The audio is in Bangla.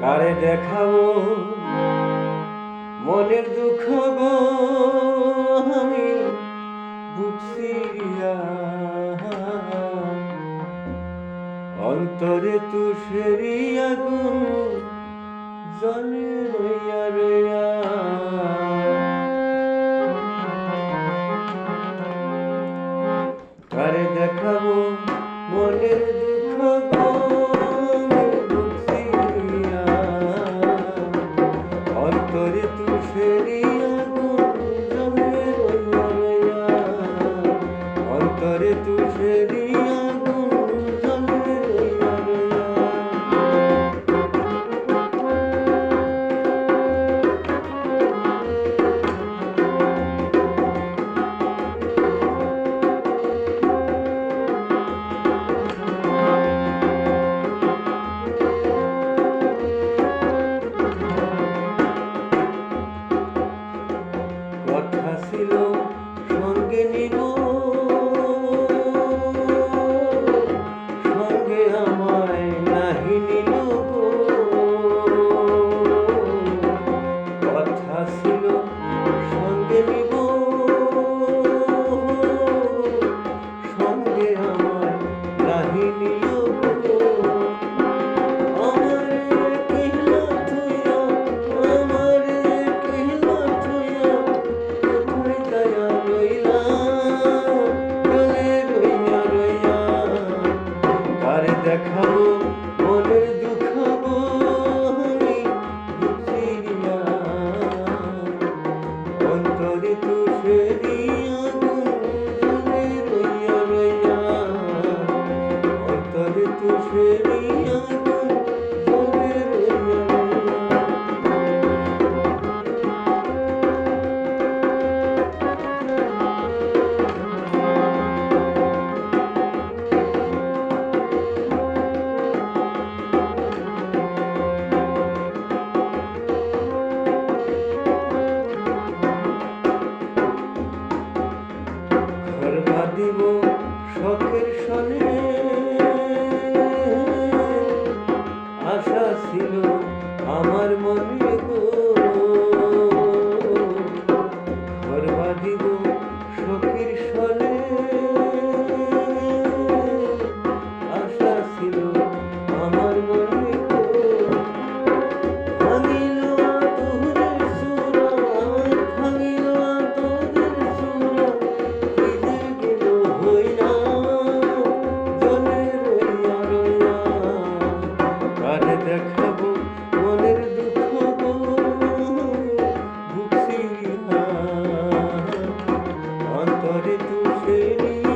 কারে দেখাবো মনের দুঃখ গো আমি বুক চিরিয়া অন্তরে তুষেরি আগুন জ্বলে রইয়া রইয়া কারে দেখাবো মনের দুঃখ গো বুক চিরিয়া অন্তরে তুষেরি আগুন জ্বলে রইয়া রইয়া অন্তরে তুষেরি আগুন জ্বলে রইয়া রইয়া কথা ছিল সঙ্গে নিব সঙ্গে আমায় নাহি নিল কথা ছিল সঙ্গে নিব সঙ্গে আমায় নাহি নিল দেখাবো মনের দুঃখ গো আমি বুক চিরিয়া অন্তরে তুষেরি আগুন জ্বলে রইয়া রইয়া অন্তরে তুষেরি আগুন জ্বলে রইয়া রইয়া দিব শখের সনে আশা ছিল আমার মনে গো ঘর বাঁধিব শখের সনে আশা ছিল আমার মনে গো ভাঙিল আতরের সুরা ভাঙিল আতরের সুরা দেখাবো মনের দুঃখ গো বুক চিরিয়া অন্তরে তুষেরি